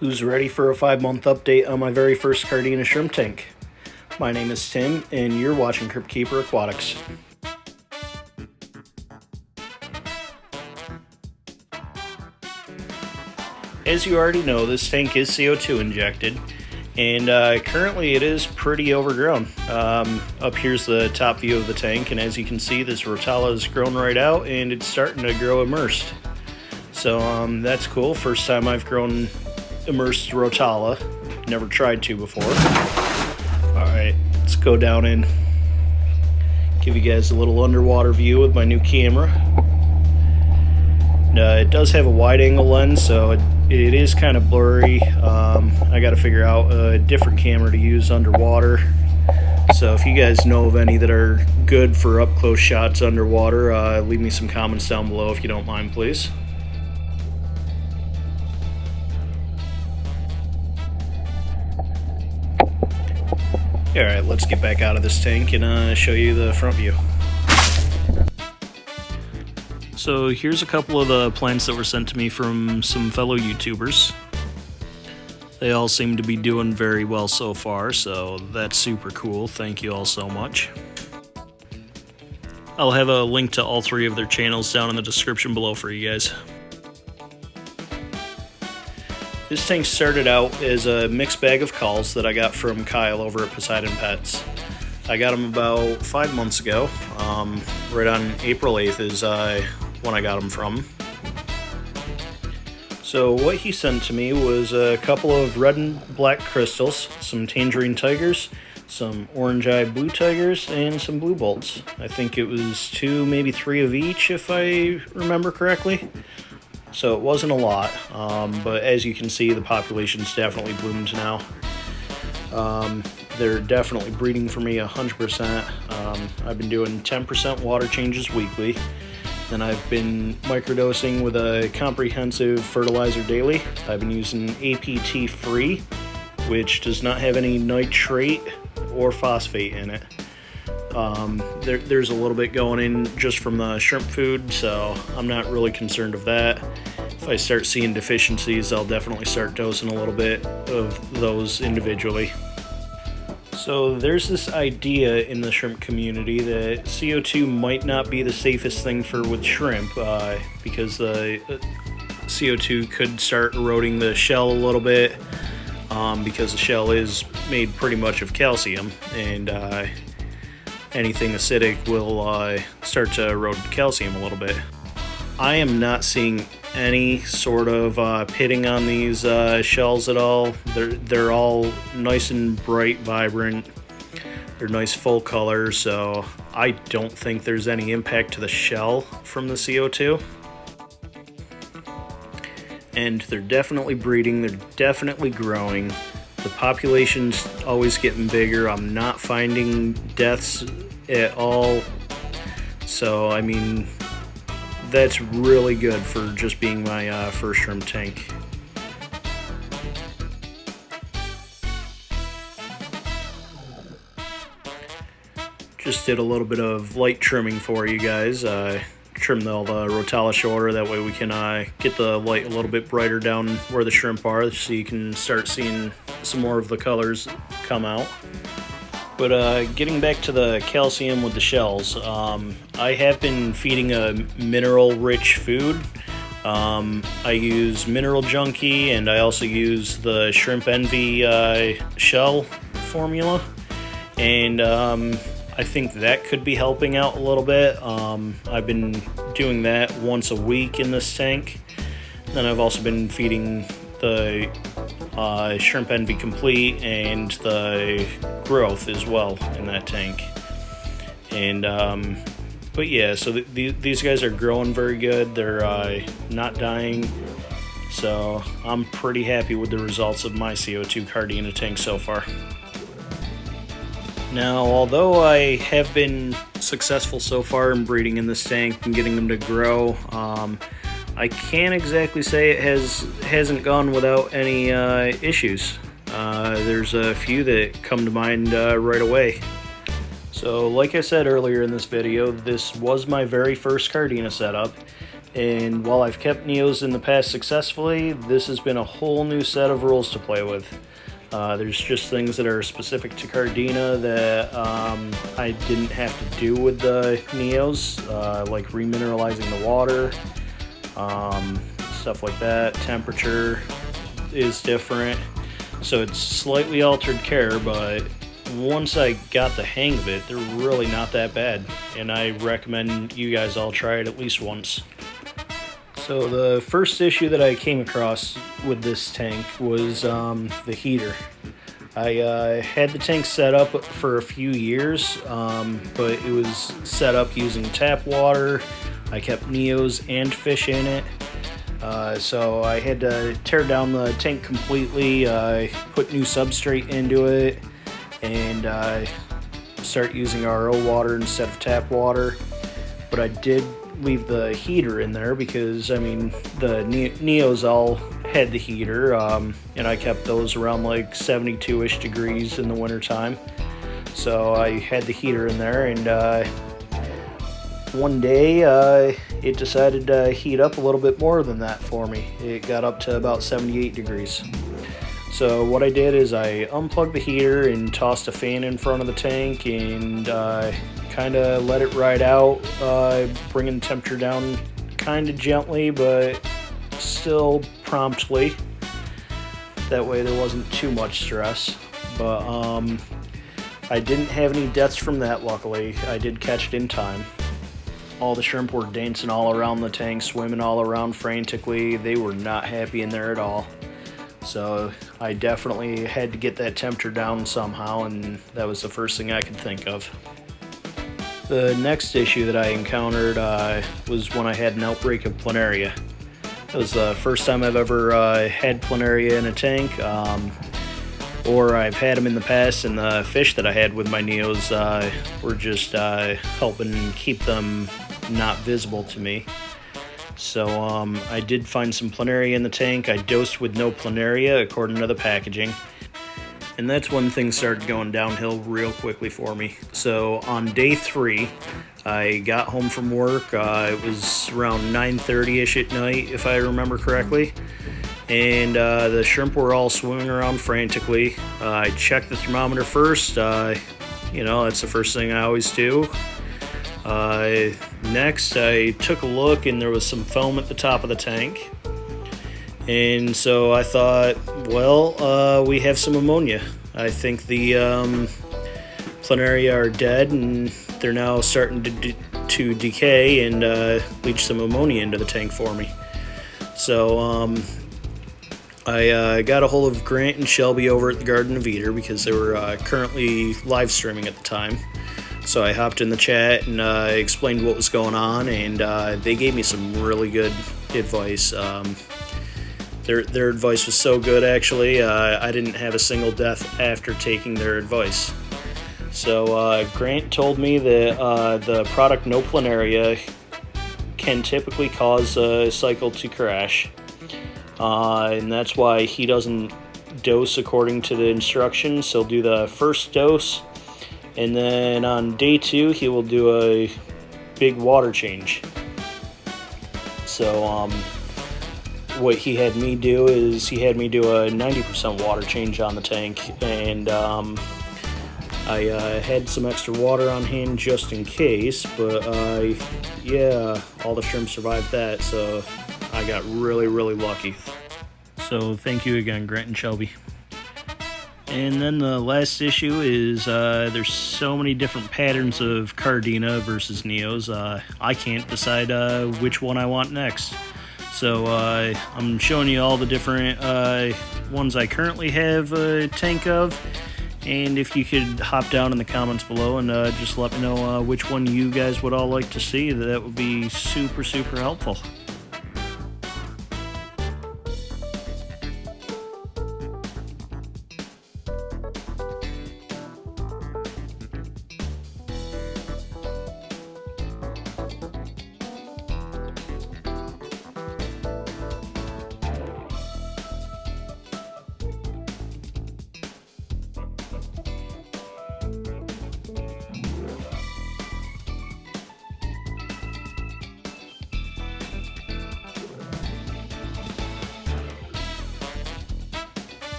Who's ready for a 5-month update on my very first cardina shrimp tank? My name is Tim, and you're watching Crypt Keeper Aquatics. As you already know, this tank is CO2 injected, and currently it is pretty overgrown. Up here's the top view of the tank, and as you can see, this rotala has grown right out, and it's starting to grow immersed. So that's cool. First time I've grown immersed rotala. Never tried to before. Alright, let's go down and give you guys a little underwater view with my new camera. It does have a wide angle lens, so it is kind of blurry. I got to figure out a different camera to use underwater. So if you guys know of any that are good for up close shots underwater, leave me some comments down below if you don't mind, please. Alright, let's get back out of this tank and show you the front view. So here's a couple of the plants that were sent to me from some fellow YouTubers. They all seem to be doing very well so far, so that's super cool. Thank you all so much. I'll have a link to all three of their channels down in the description below for you guys. This tank started out as a mixed bag of culls that I got from Kyle over at Poseidon Pets. I got them about 5 months ago. Right on April 8th is when I got them from. So what he sent to me was a couple of red and black crystals, some tangerine tigers, some orange-eyed blue tigers, and some blue bolts. I think it was 2, maybe 3 of each if I remember correctly. So it wasn't a lot, but as you can see, the population's definitely bloomed now. They're definitely breeding for me 100%. I've been doing 10% water changes weekly. Then I've been microdosing with a comprehensive fertilizer daily. I've been using APT free, which does not have any nitrate or phosphate in it. There's a little bit going in just from the shrimp food, so I'm not really concerned of that. If I start seeing deficiencies, I'll definitely start dosing a little bit of those individually. So there's this idea in the shrimp community that CO2 might not be the safest thing with shrimp because the CO2 could start eroding the shell a little bit because the shell is made pretty much of calcium, and anything acidic will start to erode calcium a little bit. I am not seeing any sort of pitting on these shells at all. They're all nice and bright, vibrant. They're nice full color, so I don't think there's any impact to the shell from the CO2. And they're definitely breeding, they're definitely growing. The population's always getting bigger. I'm not finding deaths at all. So, I mean, that's really good for just being my first shrimp tank. Just did a little bit of light trimming for you guys. Trimmed all the rotala shorter, that way we can get the light a little bit brighter down where the shrimp are, so you can start seeing some more of the colors come out. But getting back to the calcium with the shells, I have been feeding a mineral-rich food. I use Mineral Junkie, and I also use the Shrimp Envy shell formula, and I think that could be helping out a little bit. I've been doing that once a week in this tank. Then I've also been feeding the Shrimp Envy Complete and the Growth as well in that tank. And but yeah, so these guys are growing very good. They're not dying, so I'm pretty happy with the results of my CO2 cardina tank so far. Now, although I have been successful so far in breeding in this tank and getting them to grow, I can't exactly say it hasn't gone without any issues. There's a few that come to mind right away. So like I said earlier in this video, this was my very first cardina setup. And while I've kept Neos in the past successfully, this has been a whole new set of rules to play with. There's just things that are specific to Cardina that I didn't have to do with the Neos, like remineralizing the water, stuff like that. Temperature is different, so it's slightly altered care, but once I got the hang of it, they're really not that bad, and I recommend you guys all try it at least once. So the first issue that I came across with this tank was the heater. I had the tank set up for a few years, but it was set up using tap water. I kept Neos and fish in it. So I had to tear down the tank completely, put new substrate into it, and start using RO water instead of tap water. But I did leave the heater in there because, I mean, the Neos all had the heater, and I kept those around like 72-ish degrees in the wintertime. So I had the heater in there, and one day it decided to heat up a little bit more than that for me. It got up to about 78 degrees. So what I did is I unplugged the heater and tossed a fan in front of the tank and kind of let it ride out, bringing the temperature down kind of gently, but still promptly. That way there wasn't too much stress. But I didn't have any deaths from that, luckily. I did catch it in time. All the shrimp were dancing all around the tank, swimming all around frantically. They were not happy in there at all. So I definitely had to get that temperature down somehow, and that was the first thing I could think of. The next issue that I encountered was when I had an outbreak of Planaria. It was the first time I've ever had Planaria in a tank, or I've had them in the past, and the fish that I had with my Neos were just helping keep them not visible to me. So I did find some Planaria in the tank. I dosed with no Planaria according to the packaging. And that's when things started going downhill real quickly for me. So on day 3, I got home from work. It was around 9:30-ish at night, if I remember correctly. And the shrimp were all swimming around frantically. I checked the thermometer first. That's the first thing I always do. Next, I took a look, and there was some foam at the top of the tank. And so I thought, well, we have some ammonia. I think the Planaria are dead, and they're now starting to decay and leach some ammonia into the tank for me. So I got a hold of Grant and Shelby over at the Garden of Eden because they were currently live streaming at the time. So I hopped in the chat and explained what was going on, and they gave me some really good advice. Their advice was so good, actually. I didn't have a single death after taking their advice. So Grant told me that the product No Planaria can typically cause a cycle to crash. And that's why he doesn't dose according to the instructions. He'll do the first dose, and then on day 2 he will do a big water change. So what he had me do is he had me do a 90% water change on the tank, and I had some extra water on hand just in case, but all the shrimp survived that, so I got really, really lucky. So thank you again, Grant and Shelby. And then the last issue is there's so many different patterns of Cardina versus Neos. I can't decide which one I want next. So I'm showing you all the different ones I currently have a tank of. And if you could hop down in the comments below and just let me know which one you guys would all like to see, that would be super, super helpful.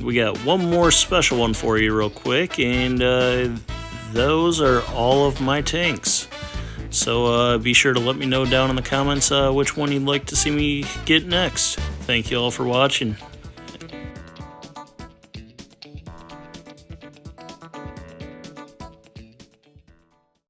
we got one more special one for you real quick, and those are all of my tanks. So be sure to let me know down in the comments which one you'd like to see me get next. Thank you all for watching.